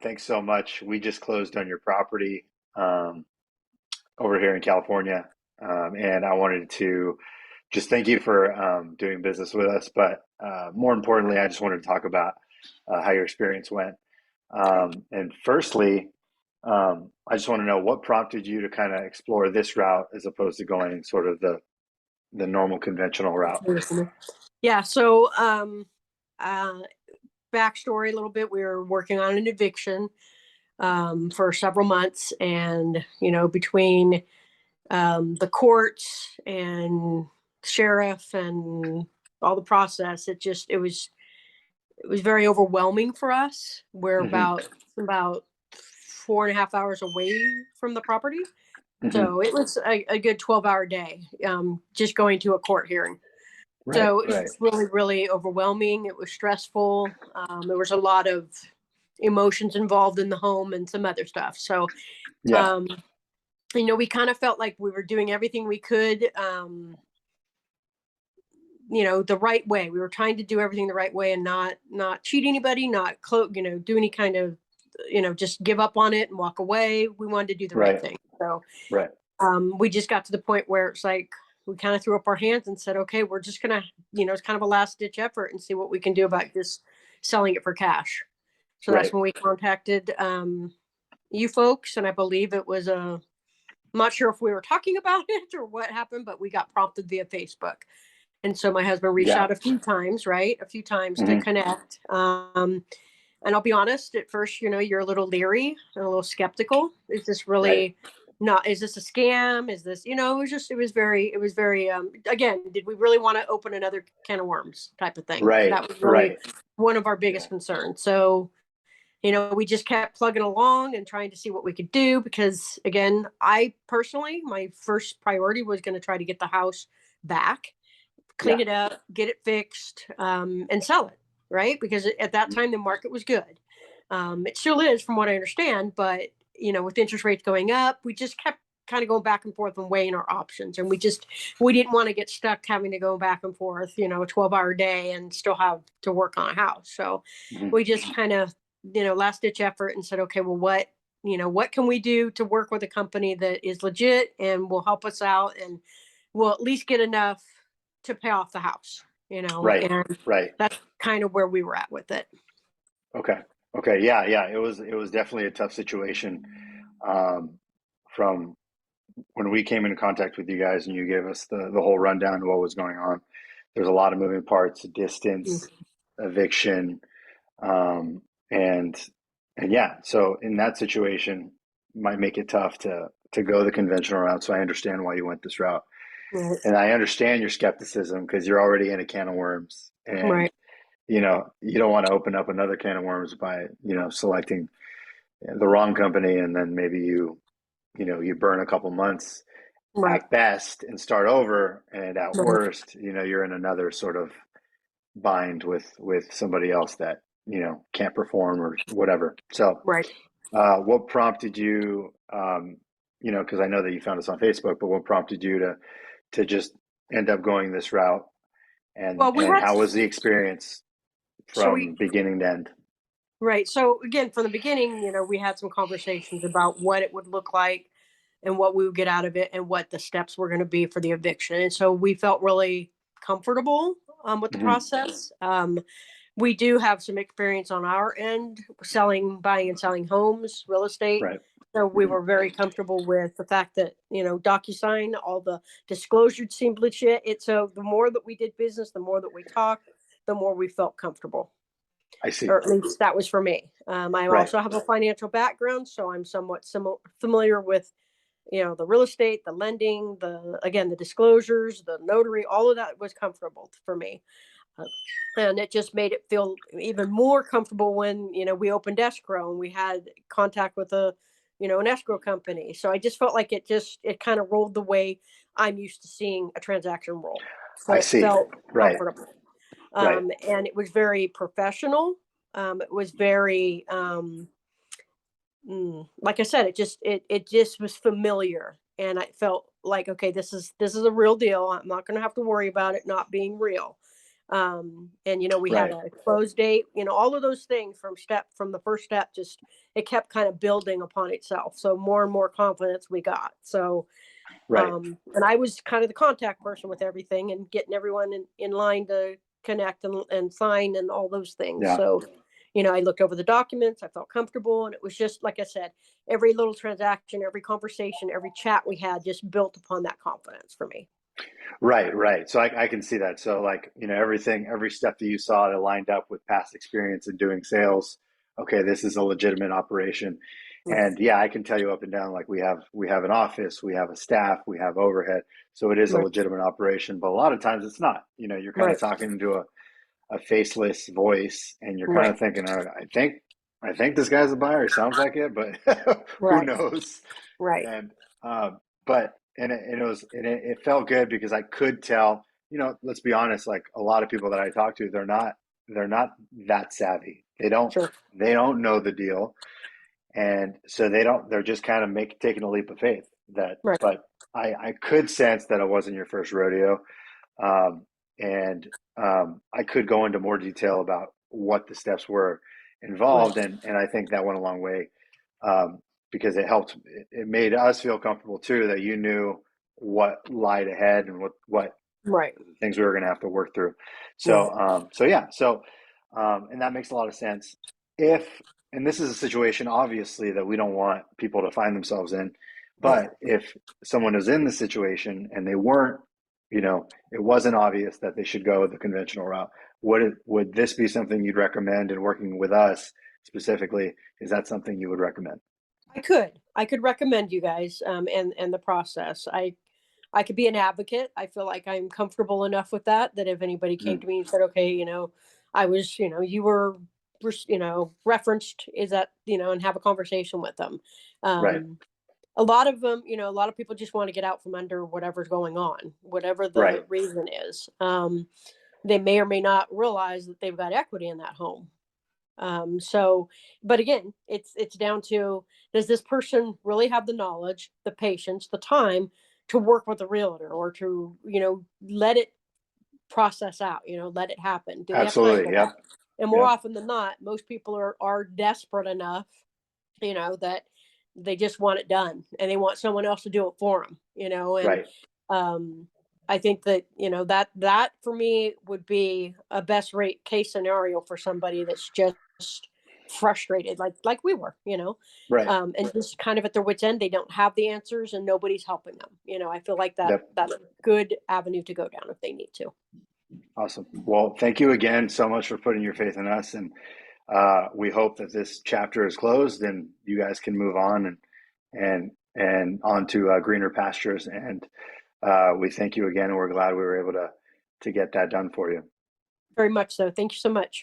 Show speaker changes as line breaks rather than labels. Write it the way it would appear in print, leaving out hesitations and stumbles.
Thanks so much. We just closed on your property um, over here in California, and I wanted to just thank you for doing business with us. But more importantly, I just wanted to talk about how your experience went. And firstly, I just want to know what prompted you to kind of explore this route as opposed to going sort of the normal conventional route.
Yeah. So, uh, backstory a little bit. We were working on an eviction for several months, and between the courts and sheriff and all the process, it was very overwhelming for us. We're
Hmm.
about 4.5 hours away from the property,
Hmm.
so it was a good 12-hour day, just going to a court hearing.
Right,
So it was
right.
just really, really overwhelming. It was stressful. There was a lot of emotions involved in the home and some other stuff. So,
Yeah,
um, we kind of felt like we were doing everything we could, the right way. We were trying to do everything the right way and not cheat anybody, not do any kind of, just give up on it and walk away. We wanted to do the right
right,
thing. So
right,
we just got to the point where it's like we kind of threw up our hands and said, okay, we're just gonna, it's kind of a last ditch effort and see what we can do about just selling it for cash. So that's
right.
when we contacted you folks, and I believe it was I'm not sure if we were talking about it or what happened, but we got prompted via Facebook. And so my husband reached
Yeah.
out a few times, right? A few times to
Hmm.
connect. And I'll be honest, at first, you're a little leery and a little skeptical. Is this
Right,
really not, is this a scam? Is this, it was very, again, did we really want to open another can of worms type of thing?
right,
That was really
right.
one of our
Yeah.
biggest concerns. So, we just kept plugging along and trying to see what we could do because, again, I personally, my first priority was going to try to get the house back, clean
Yeah.
it up, get it fixed, and sell it, right? Because at that time the market was good. It still is, from what I understand, but with interest rates going up, we just kept kind of going back and forth and weighing our options, and we didn't want to get stuck having to go back and forth, a 12-hour day and still have to work on a house. So
Hmm.
we just kind of, last ditch effort and said, okay, well, what can we do to work with a company that is legit and will help us out and will at least get enough to pay off the house,
Right,
and
right.
that's kind of where we were at with it.
Okay. Okay. Yeah, yeah. It was definitely a tough situation. Um, from when we came into contact with you guys and you gave us the whole rundown of what was going on. There's a lot of moving parts, distance, eviction, um, and and yeah. So in that situation, might make it tough to go the conventional route. So I understand why you went this route,
Right.
and I understand your skepticism because you're already in a can of worms, and
Right.
you don't want to open up another can of worms by selecting the wrong company, and then maybe you burn a couple months
Right.
at best and start over, and at
Right.
worst you're in another sort of bind with somebody else that can't perform or whatever. So
Right.
what prompted you, because I know that you found us on Facebook, but what prompted you to just end up going this route, and
Well, we
and
had
how was the experience
so we
from beginning to end?
right. So again, from the beginning, we had some conversations about what it would look like and what we would get out of it and what the steps were going to be for the eviction. And so we felt really comfortable with the
Hmm.
process. We do have some experience on our end buying and selling homes, real estate.
Right.
So we
Hmm.
were very comfortable with the fact that, DocuSign, all the disclosures seemed legit. So the more that we did business, the more that we talked, the more we felt comfortable,
I see.
or at least that was for me. I
Right.
also have a financial background, so I'm somewhat familiar with, the real estate, the lending, the disclosures, the notary, all of that was comfortable for me. Uh, and it just made it feel even more comfortable when, we opened escrow and we had contact with an escrow company. So I just felt like it kind of rolled the way I'm used to seeing a transaction roll. So
I
it
see.
felt
Right.
comfortable.
Right.
And it was very professional. It was very, like I said, it just was familiar. And I felt like, okay, this is a real deal. I'm not going to have to worry about it not being real. And we had
Right.
a close date, all of those things from the first step, just it kept kind of building upon itself. So more and more confidence we got. So
Right.
and I was kind of the contact person with everything and getting everyone in line to connect and sign and all those things.
Yeah.
So, I looked over the documents, I felt comfortable. And it was just, like I said, every little transaction, every conversation, every chat we had just built upon that confidence for me.
Right, right. So I can see that. So like, everything, every step that you saw that lined up with past experience in doing sales. Okay, this is a legitimate operation.
Mm.
And yeah, I can tell you up and down, like we have an office, we have a staff, we have overhead. So it is a
Right.
legitimate operation, but a lot of times it's not. You're kind of
Right.
talking to a faceless voice and you're kind
Right.
of thinking, I think this guy's a buyer. He sounds like it, but who
Right.
knows?
Right.
And but it felt good because I could tell, let's be honest, like a lot of people that I talk to, they're not that savvy.
Sure.
They don't know the deal. And so they're just kind of taking a leap of faith
Right.
but I could sense that it wasn't your first rodeo. Um, and I could go into more detail about what the steps were
Right.
involved, and I think that went a long way, um, because it helped. It made us feel comfortable too that you knew what lied ahead and what
Right.
things we were going to have to work through.
Right.
So yeah, and that makes a lot of sense. If and this is a situation obviously that we don't want people to find themselves in,
Right.
but if someone is in the situation and they weren't, it wasn't obvious that they should go the conventional route, would this be something you'd recommend in working with us specifically? Is that something you would recommend?
I could recommend you guys, and the process. I could be an advocate. I feel like I'm comfortable enough with that if anybody came
Mm,
to me and said, okay, I was, you were, referenced, is that, and have a conversation with them.
right,
Um, a lot of them, a lot of people just want to get out from under whatever's going on, whatever
right,
the reason is. They may or may not realize that they've got equity in that home. So, but again, it's down to, does this person really have the knowledge, the patience, the time to work with a realtor, or to let it process out, let it happen? Do they have time
absolutely,
for
yep,
that? And more
yep,
often than not, most people are desperate enough, that they just want it done and they want someone else to do it for them, and
right,
um I think that, that for me would be a best rate case scenario for somebody that's just frustrated, like we were,
right,
and just kind of at their wits end. They don't have the answers and nobody's helping them. I feel like
yep.
that's a good avenue to go down if they need to.
Awesome. Well, thank you again so much for putting your faith in us, and we hope that this chapter is closed and you guys can move on and on to greener pastures. And we thank you again, and we're glad we were able to get that done for you.
Very much so. Thank you so much.